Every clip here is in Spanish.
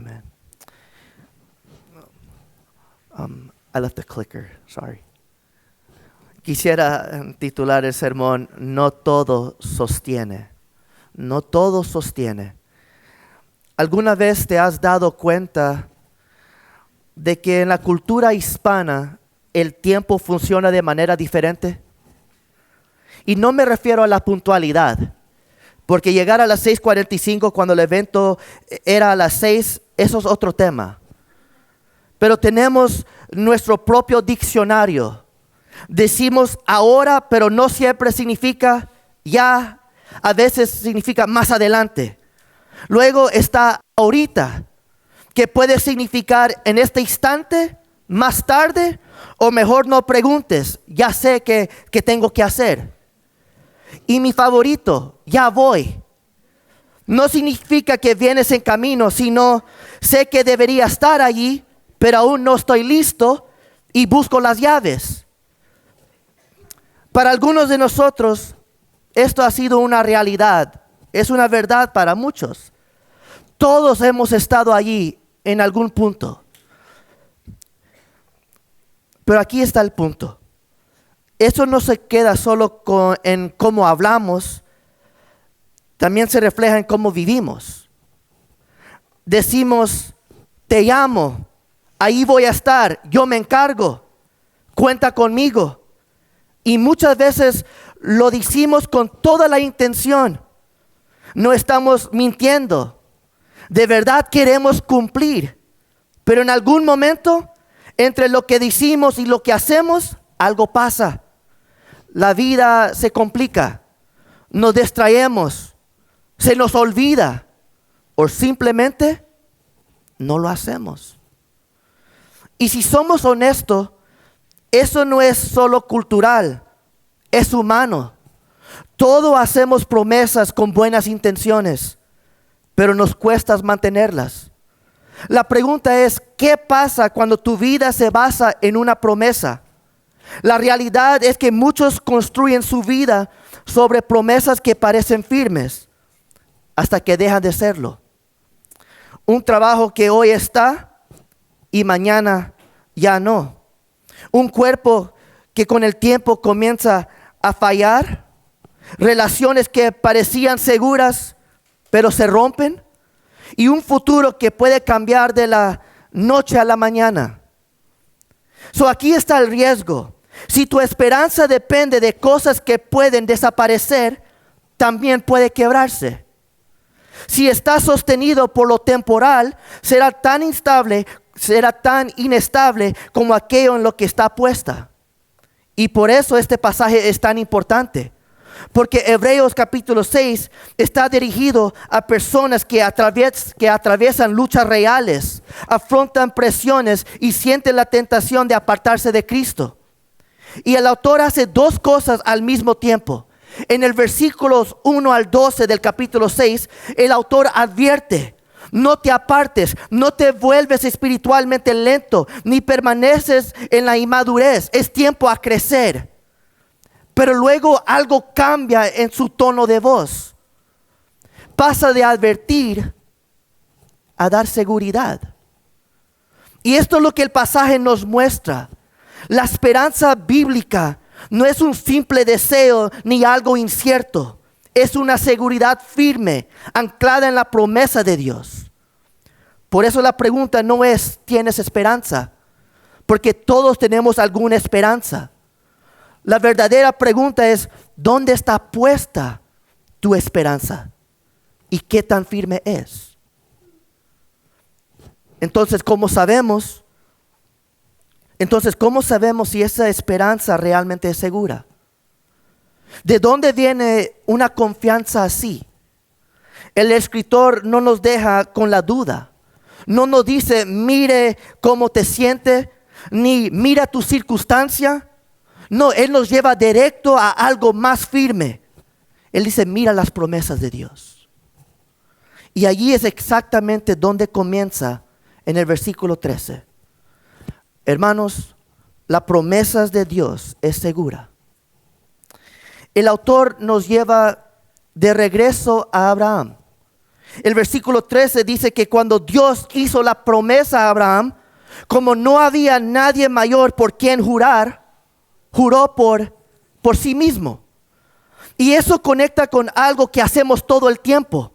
amen. I left the clicker, sorry. Quisiera titular el sermón, No todo sostiene. No todo sostiene. ¿Alguna vez te has dado cuenta de que en la cultura hispana el tiempo funciona de manera diferente? Y no me refiero a la puntualidad, porque llegar a las 6:45 cuando el evento era a las 6, eso es otro tema. Pero tenemos nuestro propio diccionario. Decimos ahora, pero no siempre significa ya, a veces significa más adelante. Luego está ahorita, que puede significar en este instante, más tarde, o mejor no preguntes, ya sé que tengo que hacer. Y mi favorito, ya voy. No significa que vienes en camino, sino sé que debería estar allí, pero aún no estoy listo y busco las llaves. Para algunos de nosotros, esto ha sido una realidad, es una verdad para muchos. Todos hemos estado allí en algún punto. Pero aquí está el punto. Eso no se queda solo en cómo hablamos, también se refleja en cómo vivimos. Decimos, te llamo, ahí voy a estar, yo me encargo, cuenta conmigo. Y muchas veces lo decimos con toda la intención. No estamos mintiendo. De verdad queremos cumplir. Pero en algún momento, entre lo que decimos y lo que hacemos, algo pasa. La vida se complica. Nos distraemos. Se nos olvida. O simplemente no lo hacemos. Y si somos honestos, eso no es solo cultural, es humano. Todos hacemos promesas con buenas intenciones, pero nos cuesta mantenerlas. La pregunta es, ¿qué pasa cuando tu vida se basa en una promesa? La realidad es que muchos construyen su vida sobre promesas que parecen firmes, hasta que dejan de serlo. Un trabajo que hoy está y mañana ya no. Un cuerpo que con el tiempo comienza a fallar. Relaciones que parecían seguras, pero se rompen. Y un futuro que puede cambiar de la noche a la mañana. Aquí está el riesgo. Si tu esperanza depende de cosas que pueden desaparecer, también puede quebrarse. Si está sostenido por lo temporal, será tan inestable como aquello en lo que está puesta. Y por eso este pasaje es tan importante. Porque Hebreos capítulo 6 está dirigido a personas que atraviesan luchas reales, afrontan presiones y sienten la tentación de apartarse de Cristo. Y el autor hace dos cosas al mismo tiempo. En el versículos 1 al 12 del capítulo 6, el autor advierte: no te apartes, no te vuelves espiritualmente lento, ni permaneces en la inmadurez. Es tiempo a crecer. Pero luego algo cambia en su tono de voz. Pasa de advertir a dar seguridad. Y esto es lo que el pasaje nos muestra. La esperanza bíblica no es un simple deseo ni algo incierto. Es una seguridad firme, anclada en la promesa de Dios. Por eso la pregunta no es, ¿tienes esperanza? Porque todos tenemos alguna esperanza. La verdadera pregunta es, ¿dónde está puesta tu esperanza? ¿Y qué tan firme es? Entonces, ¿cómo sabemos si esa esperanza realmente es segura? ¿De dónde viene una confianza así? El escritor no nos deja con la duda. No nos dice, mire cómo te sientes, ni mira tu circunstancia. No, él nos lleva directo a algo más firme. Él dice, mira las promesas de Dios. Y allí es exactamente donde comienza en el versículo 13. Hermanos, las promesas de Dios es segura. El autor nos lleva de regreso a Abraham El versículo 13 dice que cuando Dios hizo la promesa a Abraham, como no había nadie mayor por quien jurar, juró por sí mismo. Y eso conecta con algo que hacemos todo el tiempo.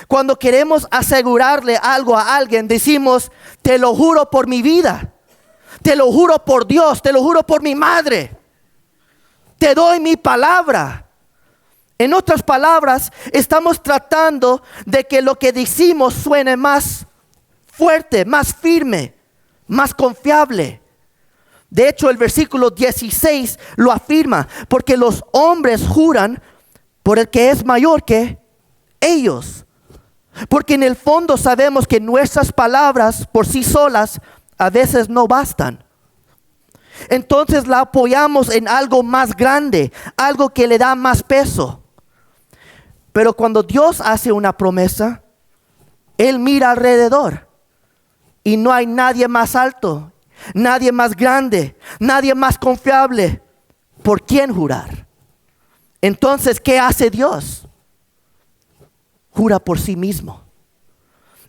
Cuando queremos asegurarle algo a alguien, decimos, te lo juro por mi vida, te lo juro por Dios, te lo juro por mi madre, te doy mi palabra. En otras palabras, estamos tratando de que lo que decimos suene más fuerte, más firme, más confiable. De hecho, el versículo 16 lo afirma, porque los hombres juran por el que es mayor que ellos. Porque en el fondo sabemos que nuestras palabras por sí solas a veces no bastan. Entonces la apoyamos en algo más grande, algo que le da más peso. Pero cuando Dios hace una promesa, Él mira alrededor y no hay nadie más alto, nadie más grande, nadie más confiable por quien jurar. Entonces, ¿qué hace Dios? Jura por sí mismo.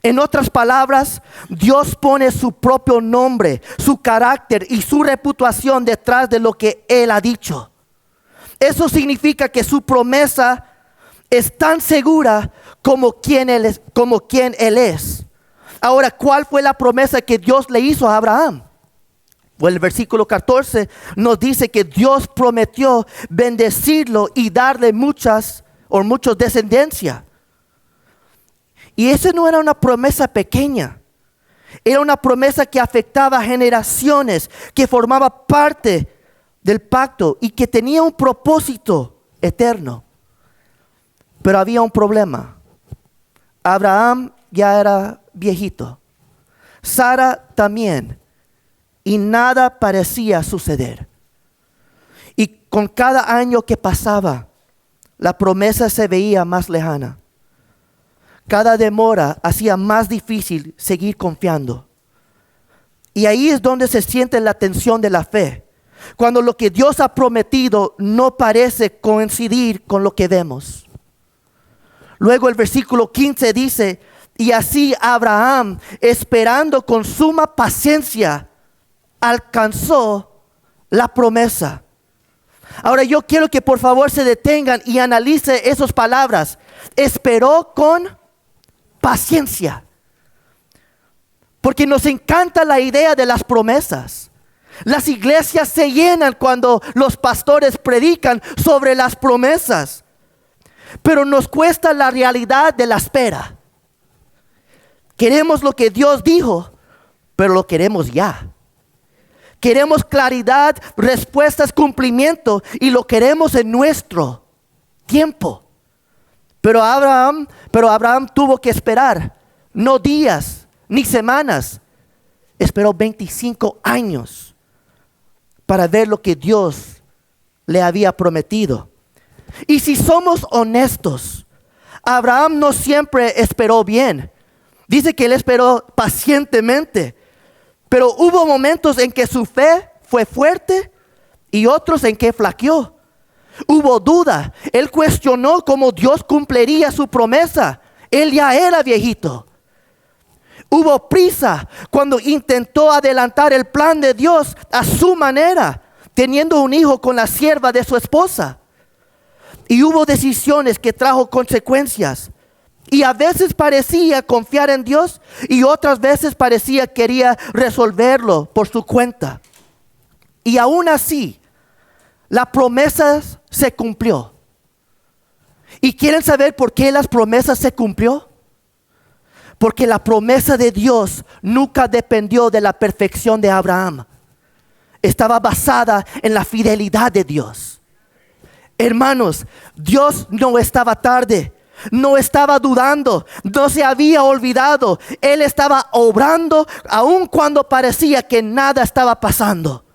En otras palabras, Dios pone su propio nombre, su carácter y su reputación detrás de lo que Él ha dicho. Eso significa que su promesa es tan segura como quien Él es. Ahora, ¿cuál fue la promesa que Dios le hizo a Abraham? Pues el versículo 14 nos dice que Dios prometió bendecirlo y darle muchos descendencia. Y esa no era una promesa pequeña. Era una promesa que afectaba a generaciones, que formaba parte del pacto y que tenía un propósito eterno. Pero había un problema. Abraham ya era viejito. Sara también. Y nada parecía suceder. Y con cada año que pasaba, la promesa se veía más lejana. Cada demora hacía más difícil seguir confiando. Y ahí es donde se siente la tensión de la fe. Cuando lo que Dios ha prometido no parece coincidir con lo que vemos. Luego el versículo 15 dice, y así Abraham, esperando con suma paciencia, alcanzó la promesa. Ahora yo quiero que por favor se detengan y analicen esas palabras. Esperó con paciencia. Porque nos encanta la idea de las promesas. Las iglesias se llenan cuando los pastores predican sobre las promesas. Pero nos cuesta la realidad de la espera. Queremos lo que Dios dijo, pero lo queremos ya. Queremos claridad, respuestas, cumplimiento y lo queremos en nuestro tiempo. Pero Abraham tuvo que esperar, no días ni semanas. Esperó 25 años para ver lo que Dios le había prometido. Y si somos honestos, Abraham no siempre esperó bien. Dice que él esperó pacientemente. Pero hubo momentos en que su fe fue fuerte y otros en que flaqueó. Hubo duda. Él cuestionó cómo Dios cumpliría su promesa. Él ya era viejito. Hubo prisa cuando intentó adelantar el plan de Dios a su manera, teniendo un hijo con la sierva de su esposa. Y hubo decisiones que trajo consecuencias. Y a veces parecía confiar en Dios y otras veces parecía quería resolverlo por su cuenta. Y aún así, la promesa se cumplió. ¿Y quieren saber por qué las promesas se cumplió? Porque la promesa de Dios nunca dependió de la perfección de Abraham. Estaba basada en la fidelidad de Dios. Hermanos, Dios no estaba tarde. No estaba dudando, no se había olvidado. Él estaba obrando aun cuando parecía que nada estaba pasando.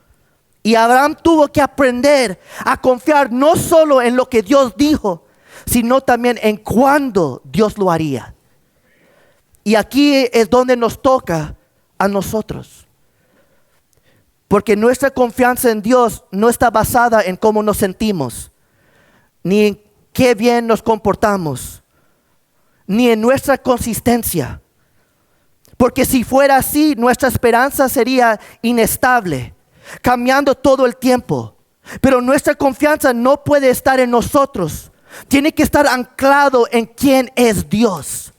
Y Abraham tuvo que aprender a confiar no solo en lo que Dios dijo, sino también en cuándo Dios lo haría. Y aquí es donde nos toca a nosotros. Porque nuestra confianza en Dios no está basada en cómo nos sentimos, ni en qué bien nos comportamos. ni en nuestra consistencia. Porque si fuera así, nuestra esperanza sería inestable, cambiando todo el tiempo. Pero nuestra confianza no puede estar en nosotros. Tiene que estar anclado en quién es Dios.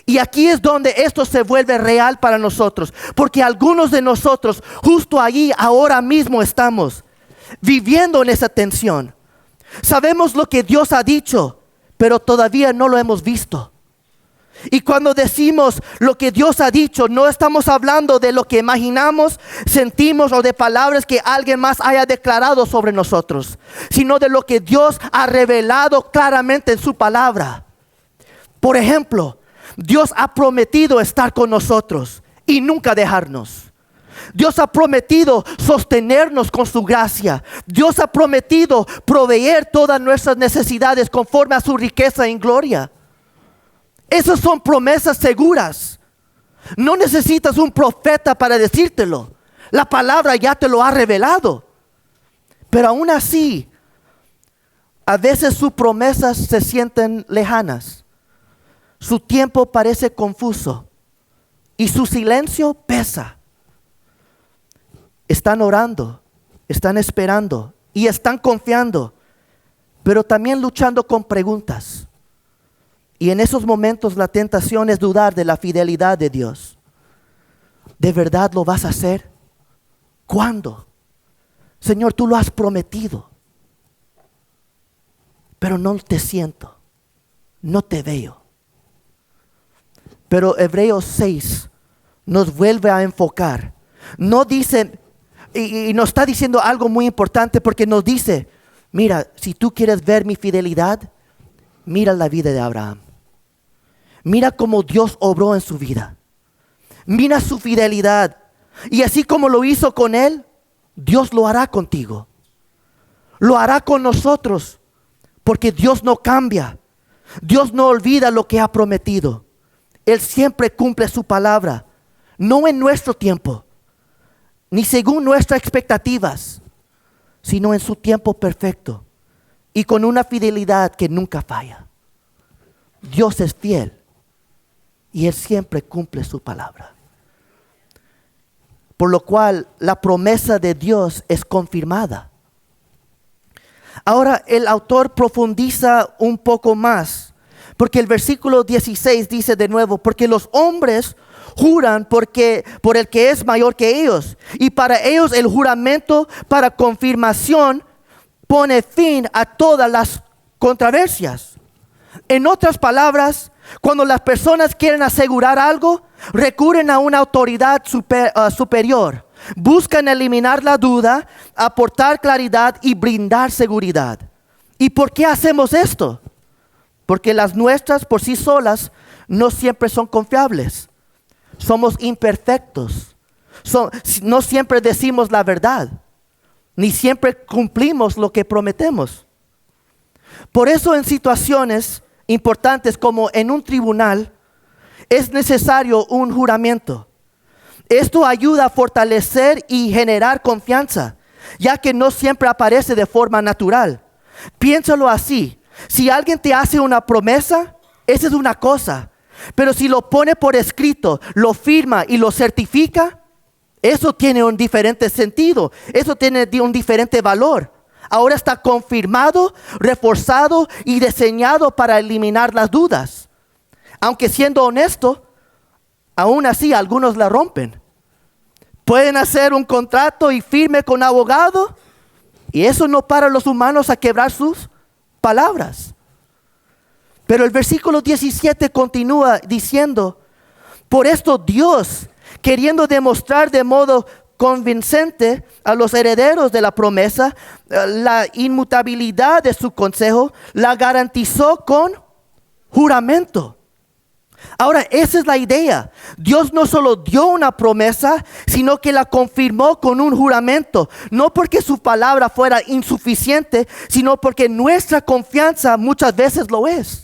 Y aquí es donde esto se vuelve real para nosotros. Porque algunos de nosotros, justo allí, ahora mismo estamos viviendo en esa tensión. Sabemos lo que Dios ha dicho, pero todavía no lo hemos visto. Y cuando decimos lo que Dios ha dicho, no estamos hablando de lo que imaginamos, sentimos o de palabras que alguien más haya declarado sobre nosotros, sino de lo que Dios ha revelado claramente en su palabra. Por ejemplo, Dios ha prometido estar con nosotros y nunca dejarnos. Dios ha prometido sostenernos con su gracia. Dios ha prometido proveer todas nuestras necesidades conforme a su riqueza en gloria. Esas son promesas seguras. No necesitas un profeta para decírtelo. La palabra ya te lo ha revelado. Pero aún así, a veces sus promesas se sienten lejanas. Su tiempo parece confuso y su silencio pesa. Están orando, están esperando y están confiando, pero también luchando con preguntas. Y en esos momentos la tentación es dudar de la fidelidad de Dios. ¿De verdad lo vas a hacer? ¿Cuándo? Señor, tú lo has prometido, pero no te siento, no te veo. Pero Hebreos 6 nos vuelve a enfocar. No dice, y nos está diciendo algo muy importante, porque nos dice, mira, si tú quieres ver mi fidelidad, mira la vida de Abraham. Mira cómo Dios obró en su vida. Mira su fidelidad. Y así como lo hizo con él, Dios lo hará contigo. Lo hará con nosotros. Porque Dios no cambia. Dios no olvida lo que ha prometido. Él siempre cumple su palabra. No en nuestro tiempo, ni según nuestras expectativas, sino en su tiempo perfecto. Y con una fidelidad que nunca falla. Dios es fiel. Y Él siempre cumple su palabra. Por lo cual la promesa de Dios es confirmada. Ahora el autor profundiza un poco más. Porque el versículo 16 dice de nuevo, porque los hombres juran por el que es mayor que ellos. Y para ellos el juramento para confirmación pone fin a todas las controversias. En otras palabras, cuando las personas quieren asegurar algo, recurren a una autoridad superior. Buscan eliminar la duda, aportar claridad y brindar seguridad. ¿Y por qué hacemos esto? Porque las nuestras por sí solas no siempre son confiables. Somos imperfectos. No siempre decimos la verdad. Ni siempre cumplimos lo que prometemos. Por eso en situaciones importantes como en un tribunal es necesario un juramento. Esto ayuda a fortalecer y generar confianza, ya que no siempre aparece de forma natural. Piénsalo así. Si alguien te hace una promesa, esa es una cosa. Pero si lo pone por escrito, lo firma y lo certifica, eso tiene un diferente sentido. Eso tiene un diferente valor. Ahora está confirmado, reforzado y diseñado para eliminar las dudas. Aunque siendo honesto, aún así algunos la rompen. Pueden hacer un contrato y firme con abogado, y eso no para a los humanos a quebrar sus palabras. Pero el versículo 17 continúa diciendo, por esto Dios, queriendo demostrar de modo convincente a los herederos de la promesa la inmutabilidad de su consejo, la garantizó con juramento. Ahora, esa es la idea. Dios no solo dio una promesa, sino que la confirmó con un juramento. No porque su palabra fuera insuficiente, sino porque nuestra confianza muchas veces lo es.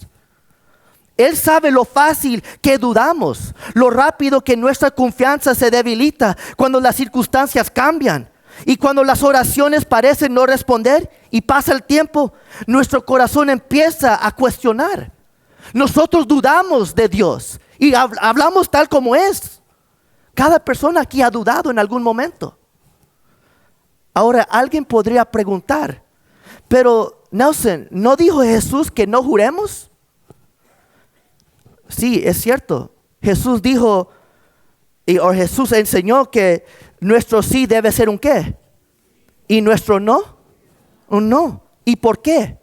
Él sabe lo fácil que dudamos, lo rápido que nuestra confianza se debilita cuando las circunstancias cambian y cuando las oraciones parecen no responder y pasa el tiempo, nuestro corazón empieza a cuestionar. Nosotros dudamos de Dios y hablamos tal como es. Cada persona aquí ha dudado en algún momento. Ahora, alguien podría preguntar, pero Nelson, ¿no dijo Jesús que no juremos? Sí, es cierto. Jesús dijo, o Jesús enseñó que nuestro sí debe ser un ¿qué? Y nuestro no, un no. ¿Y por qué?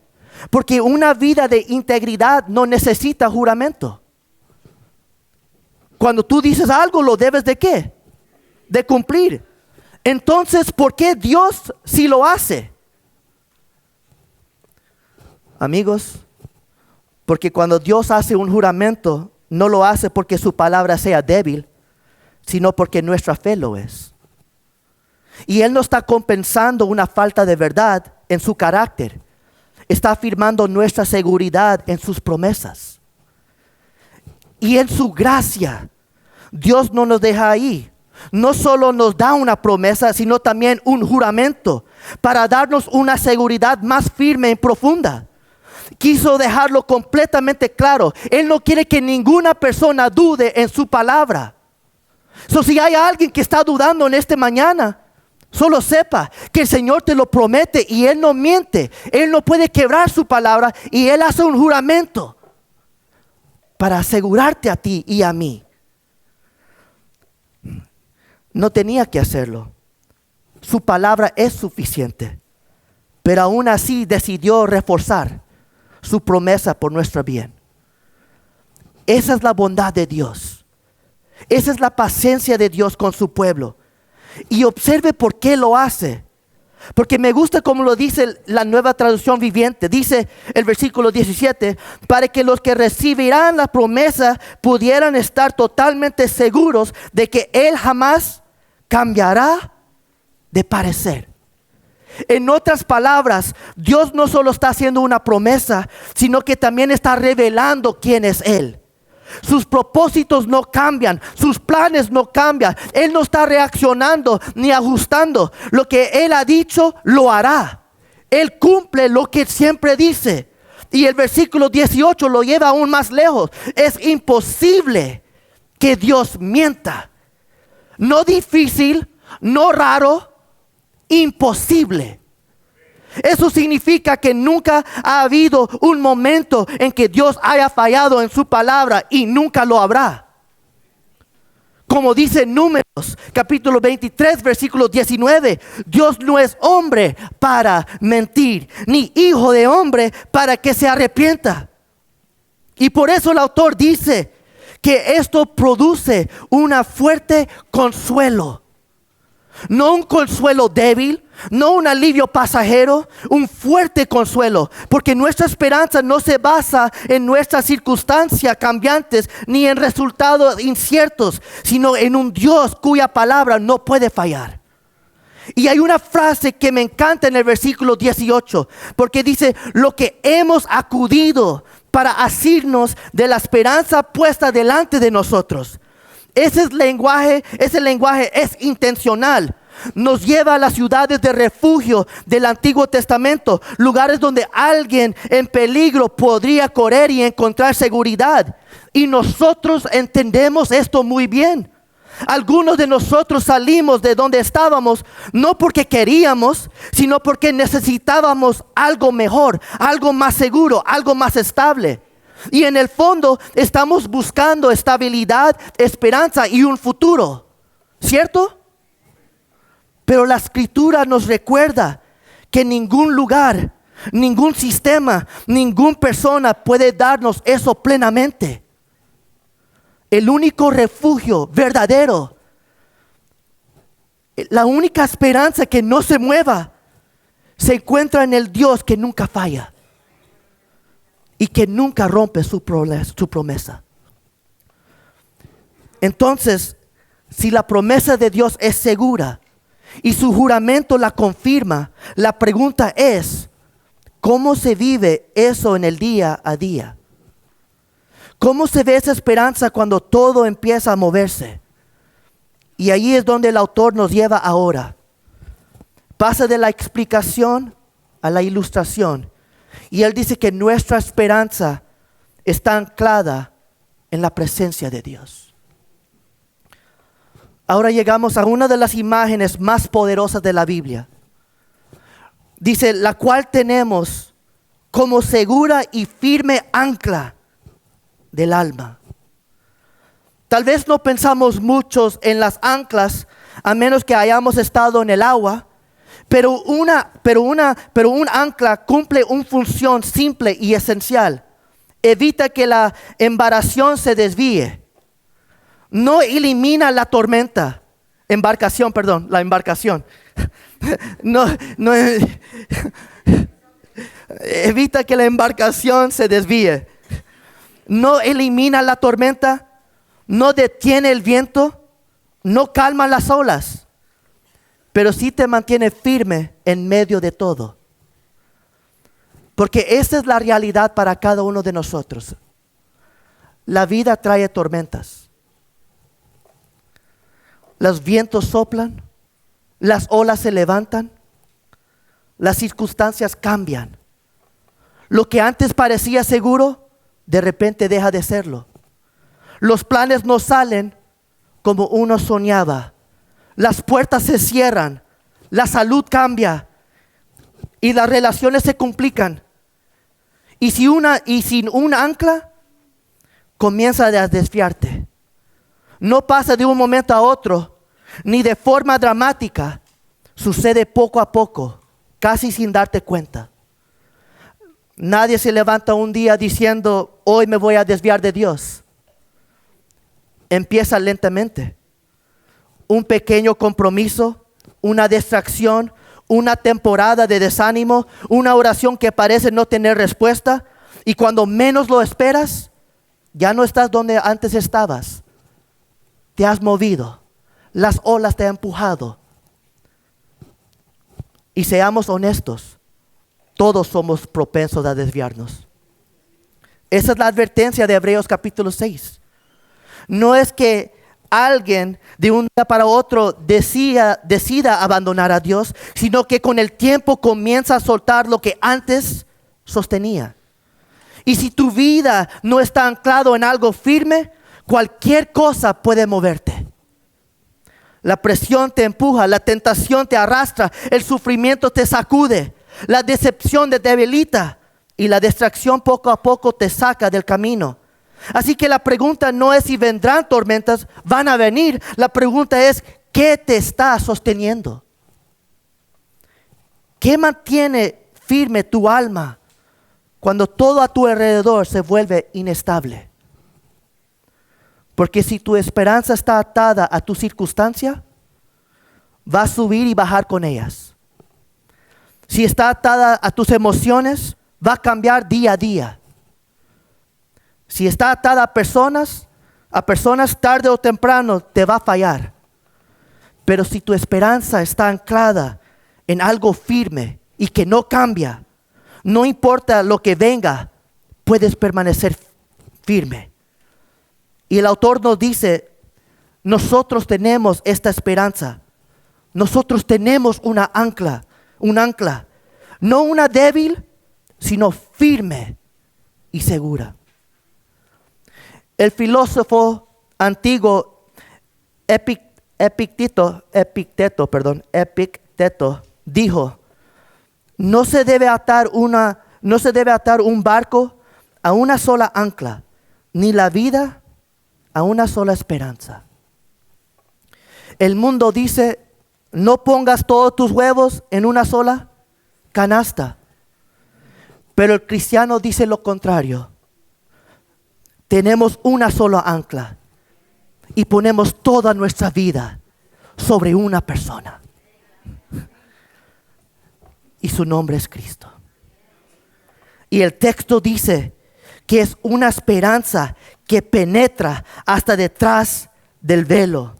Porque una vida de integridad no necesita juramento. Cuando tú dices algo, lo debes de ¿qué? De cumplir. Entonces, ¿por qué Dios sí lo hace? Amigos, porque cuando Dios hace un juramento, no lo hace porque su palabra sea débil, sino porque nuestra fe lo es. Y Él no está compensando una falta de verdad en su carácter. Está afirmando nuestra seguridad en sus promesas. Y en su gracia, Dios no nos deja ahí. No solo nos da una promesa, sino también un juramento para darnos una seguridad más firme y profunda. Quiso dejarlo completamente claro. Él no quiere que ninguna persona dude en su palabra. Si hay alguien que está dudando en esta mañana, solo sepa que el Señor te lo promete y Él no miente. Él no puede quebrar su palabra y Él hace un juramento para asegurarte a ti y a mí. No tenía que hacerlo. Su palabra es suficiente. Pero aún así decidió reforzar su promesa por nuestro bien. Esa es la bondad de Dios. Esa es la paciencia de Dios con su pueblo. Y observe por qué lo hace. Porque me gusta como lo dice la Nueva Traducción Viviente. Dice el versículo 17, para que los que recibirán la promesa pudieran estar totalmente seguros de que Él jamás cambiará de parecer. En otras palabras, Dios no solo está haciendo una promesa, sino que también está revelando quién es Él. Sus propósitos no cambian, sus planes no cambian. Él no está reaccionando ni ajustando. Lo que Él ha dicho, lo hará. Él cumple lo que siempre dice. Y el versículo 18 lo lleva aún más lejos. Es imposible que Dios mienta. No difícil, no raro, imposible. Eso significa que nunca ha habido un momento en que Dios haya fallado en su palabra y nunca lo habrá. Como dice Números, capítulo 23, versículo 19, Dios no es hombre para mentir, ni hijo de hombre para que se arrepienta. Y por eso el autor dice que esto produce una fuerte consuelo. No un consuelo débil, no un alivio pasajero, un fuerte consuelo. Porque nuestra esperanza no se basa en nuestras circunstancias cambiantes ni en resultados inciertos, sino en un Dios cuya palabra no puede fallar. Y hay una frase que me encanta en el versículo 18, porque dice, lo que hemos acudido para asirnos de la esperanza puesta delante de nosotros. Ese lenguaje es intencional. Nos lleva a las ciudades de refugio del Antiguo Testamento, lugares donde alguien en peligro podría correr y encontrar seguridad. Y nosotros entendemos esto muy bien. Algunos de nosotros salimos de donde estábamos no porque queríamos, sino porque necesitábamos algo mejor, algo más seguro, algo más estable. Y en el fondo estamos buscando estabilidad, esperanza y un futuro, ¿cierto? Pero la Escritura nos recuerda que ningún lugar, ningún sistema, ninguna persona puede darnos eso plenamente. El único refugio verdadero, la única esperanza que no se mueva, se encuentra en el Dios que nunca falla y que nunca rompe su promesa. Entonces, si la promesa de Dios es segura y su juramento la confirma, la pregunta es, ¿cómo se vive eso en el día a día? ¿Cómo se ve esa esperanza cuando todo empieza a moverse? Y ahí es donde el autor nos lleva ahora. Pasa de la explicación a la ilustración. Y él dice que nuestra esperanza está anclada en la presencia de Dios. Ahora llegamos a una de las imágenes más poderosas de la Biblia. Dice, la cual tenemos como segura y firme ancla del alma. Tal vez no pensamos muchos en las anclas, a menos que hayamos estado en el agua, pero un ancla cumple una función simple y esencial. Evita que la embarcación se desvíe. No elimina la embarcación. No, evita que la embarcación se desvíe. No elimina la tormenta, no detiene el viento, no calma las olas, pero sí te mantiene firme en medio de todo. Porque esa es la realidad para cada uno de nosotros. La vida trae tormentas. Los vientos soplan, las olas se levantan, las circunstancias cambian. Lo que antes parecía seguro, de repente deja de serlo. Los planes no salen como uno soñaba. Las puertas se cierran, la salud cambia y las relaciones se complican. Y sin un ancla, comienza a desviarte. No pasa de un momento a otro, ni de forma dramática. Sucede poco a poco, casi sin darte cuenta. Nadie se levanta un día diciendo, hoy me voy a desviar de Dios. Empieza lentamente. Un pequeño compromiso, una distracción, una temporada de desánimo, una oración que parece no tener respuesta, y cuando menos lo esperas, ya no estás donde antes estabas. Te has movido, las olas te han empujado. Y seamos honestos, todos somos propensos a desviarnos. Esa es la advertencia de Hebreos capítulo 6. No es que alguien de un día para otro decida abandonar a Dios, sino que con el tiempo comienza a soltar lo que antes sostenía. Y si tu vida no está anclado en algo firme, cualquier cosa puede moverte. La presión te empuja, la tentación te arrastra, el sufrimiento te sacude, la decepción te debilita y la distracción poco a poco te saca del camino. Así que la pregunta no es si vendrán tormentas, van a venir. La pregunta es, ¿qué te está sosteniendo? ¿Qué mantiene firme tu alma cuando todo a tu alrededor se vuelve inestable? Porque si tu esperanza está atada a tu circunstancia, va a subir y bajar con ellas. Si está atada a tus emociones, va a cambiar día a día. Si está atada a personas tarde o temprano te va a fallar. Pero si tu esperanza está anclada en algo firme y que no cambia, no importa lo que venga, puedes permanecer firme. Y el autor nos dice, nosotros tenemos esta esperanza. Nosotros tenemos un ancla, no una débil, sino firme y segura. El filósofo antiguo Epicteto dijo, no se debe atar un barco a una sola ancla, ni la vida a una sola esperanza. El mundo dice, no pongas todos tus huevos en una sola canasta. Pero el cristiano dice lo contrario. Tenemos una sola ancla y ponemos toda nuestra vida sobre una persona. Y su nombre es Cristo. Y el texto dice que es una esperanza que penetra hasta detrás del velo.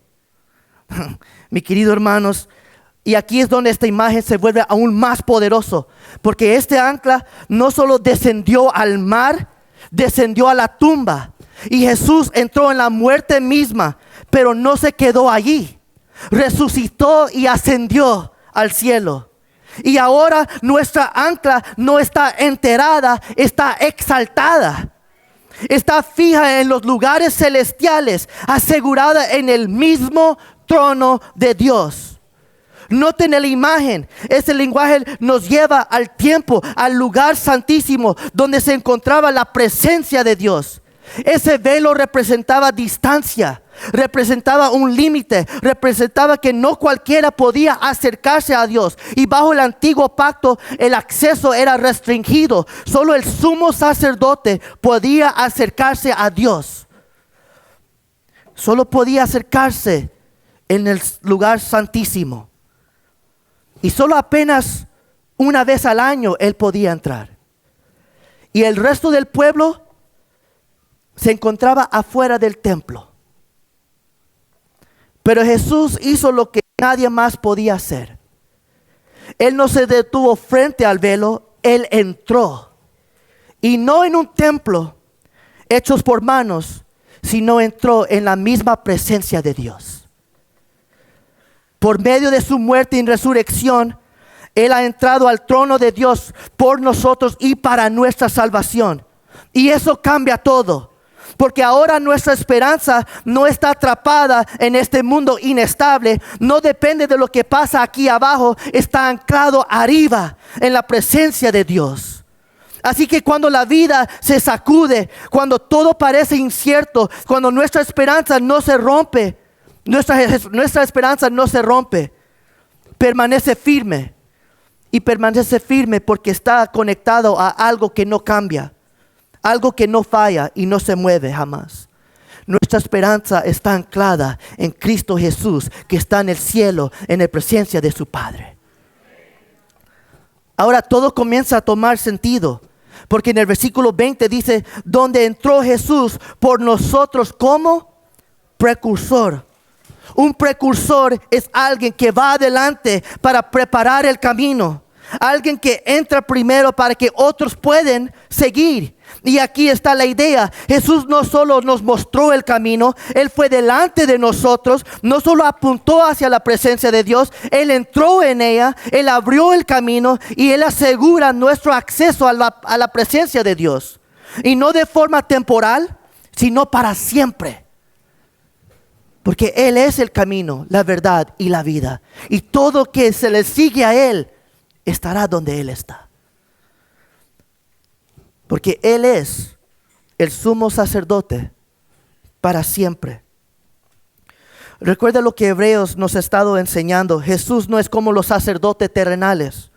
Mi querido hermanos, y aquí es donde esta imagen se vuelve aún más poderoso, porque este ancla no solo descendió al mar, descendió a la tumba, y Jesús entró en la muerte misma, pero no se quedó allí. Resucitó y ascendió al cielo. Y ahora nuestra ancla no está enterrada, está exaltada. Está fija en los lugares celestiales, asegurada en el mismo trono de Dios. Noten la imagen. Ese lenguaje nos lleva al tiempo, al lugar santísimo, donde se encontraba la presencia de Dios. Ese velo representaba distancia, representaba un límite, representaba que no cualquiera podía acercarse a Dios. Y bajo el antiguo pacto el acceso era restringido. Solo el sumo sacerdote podía acercarse a Dios. Solo podía acercarse en el lugar santísimo. Y solo apenas una vez al año él podía entrar. Y el resto del pueblo se encontraba afuera del templo. Pero Jesús hizo lo que nadie más podía hacer. Él no se detuvo frente al velo, Él entró. Y no en un templo hechos por manos, sino entró en la misma presencia de Dios. Por medio de su muerte y resurrección, Él ha entrado al trono de Dios por nosotros y para nuestra salvación. Y eso cambia todo. Porque ahora nuestra esperanza no está atrapada en este mundo inestable. No depende de lo que pasa aquí abajo. Está anclado arriba en la presencia de Dios. Así que cuando la vida se sacude, cuando todo parece incierto, cuando nuestra esperanza no se rompe, nuestra esperanza no se rompe, permanece firme. Y permanece firme porque está conectado a algo que no cambia. Algo que no falla y no se mueve jamás. Nuestra esperanza está anclada en Cristo Jesús, que está en el cielo, en la presencia de su Padre. Ahora todo comienza a tomar sentido, porque en el versículo 20 dice, donde entró Jesús por nosotros como precursor. Un precursor es alguien que va adelante para preparar el camino. Alguien que entra primero para que otros puedan seguir. Y aquí está la idea. Jesús no solo nos mostró el camino, Él fue delante de nosotros. No solo apuntó hacia la presencia de Dios, Él entró en ella, Él abrió el camino y Él asegura nuestro acceso a la presencia de Dios. Y no de forma temporal, sino para siempre. Porque Él es el camino, la verdad y la vida. Y todo que se le sigue a Él estará donde Él está. Porque Él es el sumo sacerdote para siempre. Recuerda lo que Hebreos nos ha estado enseñando. Jesús no es como los sacerdotes terrenales.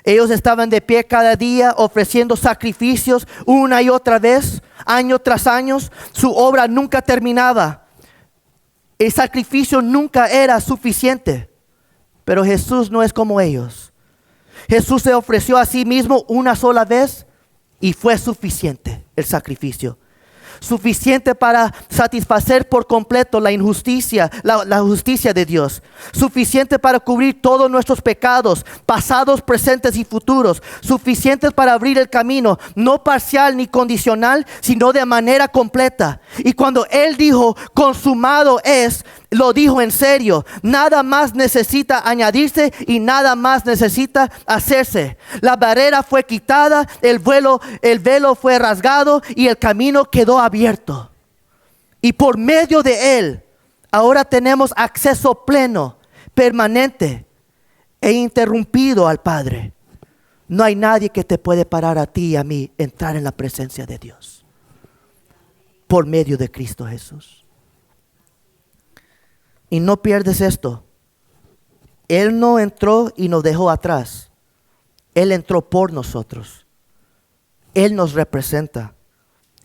Ellos estaban de pie cada día ofreciendo sacrificios una y otra vez, año tras año. Su obra nunca terminaba. El sacrificio nunca era suficiente. Pero Jesús no es como ellos. Jesús se ofreció a sí mismo una sola vez y fue suficiente el sacrificio. Suficiente para satisfacer por completo la injusticia, la justicia de Dios. Suficiente para cubrir todos nuestros pecados, pasados, presentes y futuros. Suficiente para abrir el camino, no parcial ni condicional, sino de manera completa. Y cuando Él dijo, consumado es, lo dijo en serio. Nada más necesita añadirse y nada más necesita hacerse. La barrera fue quitada, el velo fue rasgado y el camino quedó abierto. Y por medio de Él, ahora tenemos acceso pleno, permanente e interrumpido al Padre. No hay nadie que te puede parar a ti y a mí entrar en la presencia de Dios. Por medio de Cristo Jesús. Y no pierdes esto. Él no entró y nos dejó atrás. Él entró por nosotros. Él nos representa.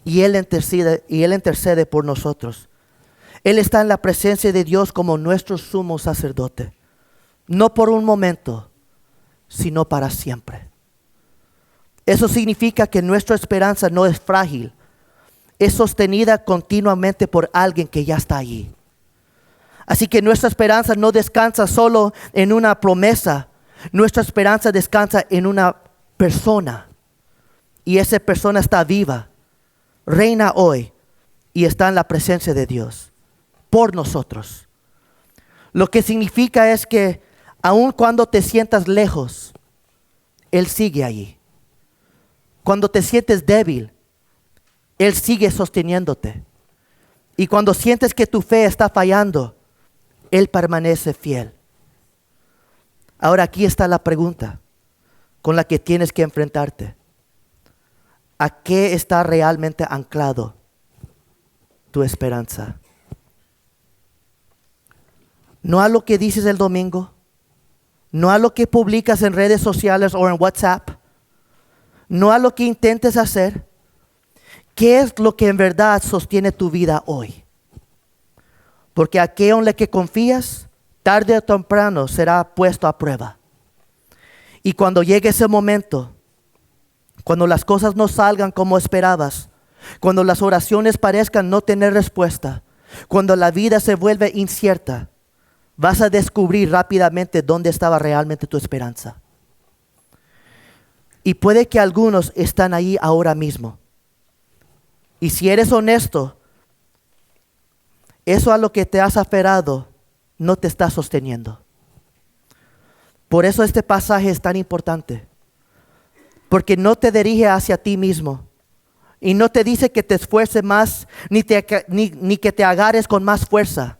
Y Él intercede por nosotros. Él está en la presencia de Dios como nuestro sumo sacerdote. No por un momento, sino para siempre. Eso significa que nuestra esperanza no es frágil. Es sostenida continuamente por alguien que ya está allí. Así que nuestra esperanza no descansa solo en una promesa. Nuestra esperanza descansa en una persona. Y esa persona está viva, reina hoy y está en la presencia de Dios por nosotros. Lo que significa es que aun cuando te sientas lejos, Él sigue allí. Cuando te sientes débil, Él sigue sosteniéndote. Y cuando sientes que tu fe está fallando, Él permanece fiel. Ahora aquí está la pregunta con la que tienes que enfrentarte. ¿A qué está realmente anclado tu esperanza? No a lo que dices el domingo, no a lo que publicas en redes sociales o en WhatsApp, no a lo que intentes hacer. ¿Qué es lo que en verdad sostiene tu vida hoy? Porque aquello en lo que confías, tarde o temprano será puesto a prueba. Y cuando llegue ese momento, cuando las cosas no salgan como esperabas, cuando las oraciones parezcan no tener respuesta, cuando la vida se vuelve incierta, vas a descubrir rápidamente dónde estaba realmente tu esperanza. Y puede que algunos están ahí ahora mismo. Y si eres honesto, eso a lo que te has aferrado no te está sosteniendo. Por eso este pasaje es tan importante. Porque no te dirige hacia ti mismo. Y no te dice que te esfuerces más, ni que te agarres con más fuerza.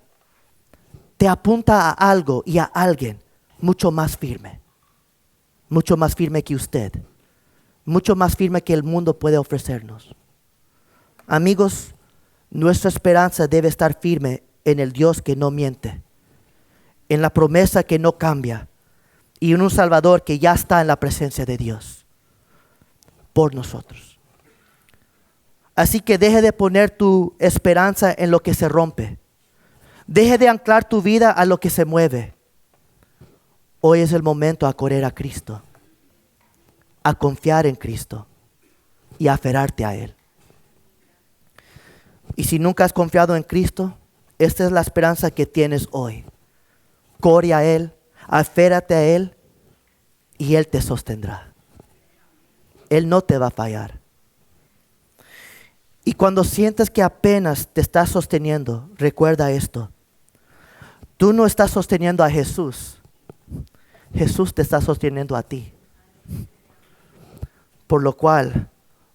Te apunta a algo y a alguien mucho más firme. Mucho más firme que usted. Mucho más firme que el mundo puede ofrecernos. Amigos, nuestra esperanza debe estar firme en el Dios que no miente, en la promesa que no cambia y en un Salvador que ya está en la presencia de Dios por nosotros. Así que deje de poner tu esperanza en lo que se rompe. Deje de anclar tu vida a lo que se mueve. Hoy es el momento a correr a Cristo, a confiar en Cristo y a aferrarte a Él. Y si nunca has confiado en Cristo, esta es la esperanza que tienes hoy. Corre a Él, aférrate a Él y Él te sostendrá. Él no te va a fallar. Y cuando sientes que apenas te estás sosteniendo, recuerda esto. Tú no estás sosteniendo a Jesús. Jesús te está sosteniendo a ti. Por lo cual,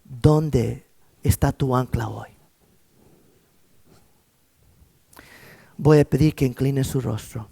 ¿dónde está tu ancla hoy? Voy a pedir que incline su rostro.